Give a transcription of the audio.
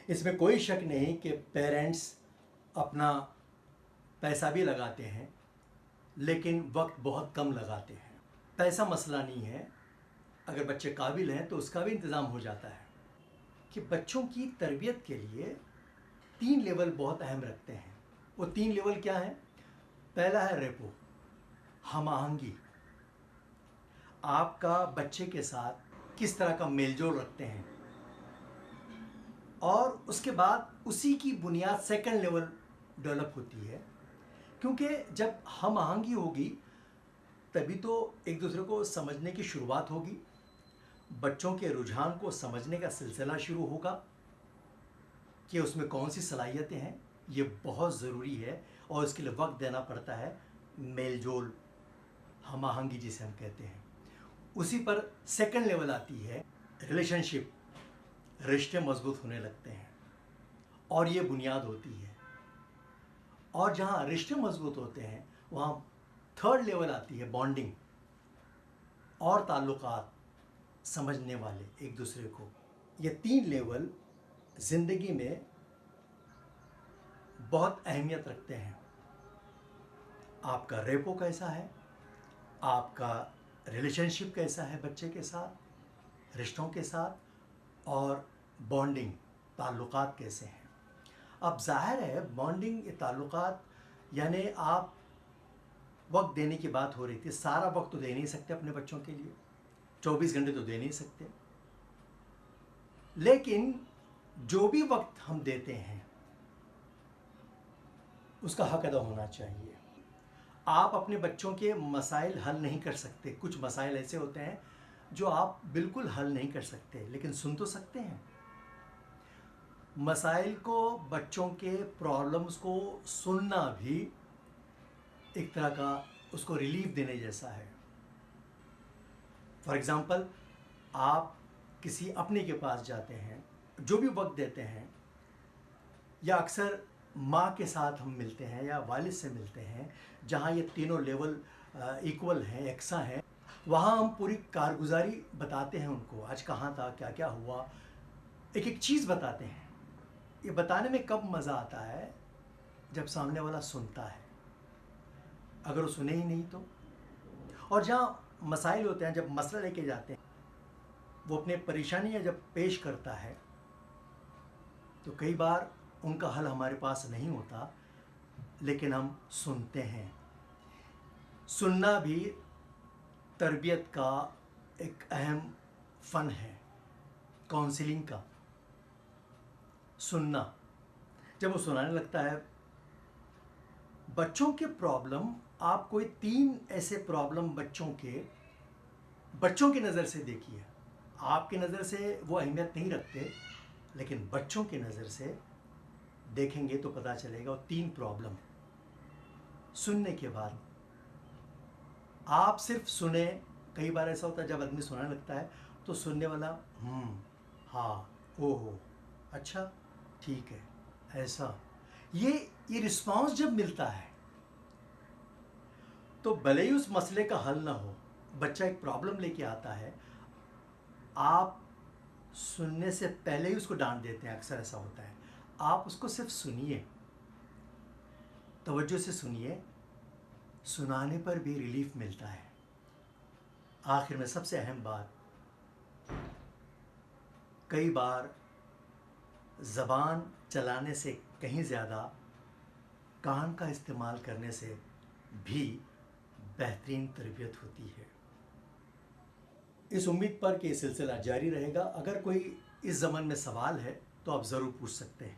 इसमें कोई शक नहीं कि पेरेंट्स अपना पैसा भी लगाते हैं लेकिन वक्त बहुत कम लगाते हैं। पैसा मसला नहीं है, अगर बच्चे काबिल हैं तो उसका भी इंतज़ाम हो जाता है। कि बच्चों की तरबियत के लिए 3 लेवल बहुत अहम रखते हैं। वो 3 लेवल क्या हैं? पहला है रेपो, हम आहंगी। आपका बच्चे के साथ किस तरह का मेलजोल रखते हैं, और उसके बाद उसी की बुनियाद सेकंड लेवल डेवलप होती है। क्योंकि जब हम आहंगी होगी तभी तो एक दूसरे को समझने की शुरुआत होगी, बच्चों के रुझान को समझने का सिलसिला शुरू होगा कि उसमें कौन सी सलाहियतें हैं। ये बहुत ज़रूरी है और इसके लिए वक्त देना पड़ता है। मेलजोल, हम आहंगी जिसे हम कहते हैं, उसी पर सेकंड लेवल आती है रिलेशनशिप। रिश्ते मजबूत होने लगते हैं और ये बुनियाद होती है। और जहाँ रिश्ते मजबूत होते हैं वहाँ थर्ड लेवल आती है बॉन्डिंग और ताल्लुकात, समझने वाले एक दूसरे को। ये 3 लेवल ज़िंदगी में बहुत अहमियत रखते हैं। आपका रेपो कैसा है, आपका रिलेशनशिप कैसा है बच्चे के साथ, रिश्तों के साथ, और बॉन्डिंग, ताल्लुकात कैसे हैं। अब जाहिर है बॉन्डिंग, ताल्लुकात यानी आप वक्त देने की बात हो रही थी। सारा वक्त तो दे नहीं सकते अपने बच्चों के लिए, 24 घंटे तो दे नहीं सकते, लेकिन जो भी वक्त हम देते हैं उसका हक अदा होना चाहिए। आप अपने बच्चों के मसाइल हल नहीं कर सकते। कुछ मसाइल ऐसे होते हैं जो आप बिल्कुल हल नहीं कर सकते, लेकिन सुन तो सकते हैं। मसाइल को, बच्चों के प्रॉब्लम्स को सुनना भी एक तरह का उसको रिलीफ देने जैसा है। फॉर एग्ज़ाम्पल, आप किसी अपने के पास जाते हैं, जो भी वक्त देते हैं, या अक्सर माँ के साथ हम मिलते हैं या वालिद से मिलते हैं, जहाँ ये तीनों लेवल इक्वल हैं, एकसा हैं, वहाँ हम पूरी कारगुजारी बताते हैं उनको। आज कहाँ था, क्या क्या हुआ, एक एक चीज़ बताते हैं। ये बताने में कब मज़ा आता है? जब सामने वाला सुनता है। अगर वो सुने ही नहीं तो। और जहाँ मसाइल होते हैं, जब मसला लेके जाते हैं, वो अपने परेशानियाँ जब पेश करता है तो कई बार उनका हल हमारे पास नहीं होता, लेकिन हम सुनते हैं। सुनना भी तरबियत का एक अहम फ़न है, काउंसलिंग का। सुनना, जब वो सुनाने लगता है बच्चों के प्रॉब्लम, आप कोई 3 ऐसे प्रॉब्लम बच्चों की नज़र से देखिए। आपकी नज़र से वो अहमियत नहीं रखते, लेकिन बच्चों की नज़र से देखेंगे तो पता चलेगा। वो 3 प्रॉब्लम सुनने के बाद आप सिर्फ सुने। कई बार ऐसा होता है जब आदमी सुनाने लगता है तो सुनने वाला हाँ, ओहो, अच्छा, ठीक है, ऐसा, ये रिस्पांस जब मिलता है तो भले ही उस मसले का हल ना हो, बच्चा एक प्रॉब्लम लेके आता है, आप सुनने से पहले ही उसको डांट देते हैं। अक्सर ऐसा होता है। आप उसको सिर्फ सुनिए, तवज्जो से सुनिए। सुनाने पर भी रिलीफ मिलता है। आखिर में सबसे अहम बात, कई बार ज़बान चलाने से कहीं ज़्यादा कान का इस्तेमाल करने से भी बेहतरीन तरबियत होती है। इस उम्मीद पर कि ये सिलसिला जारी रहेगा। अगर कोई इस ज़मन में सवाल है तो आप ज़रूर पूछ सकते हैं।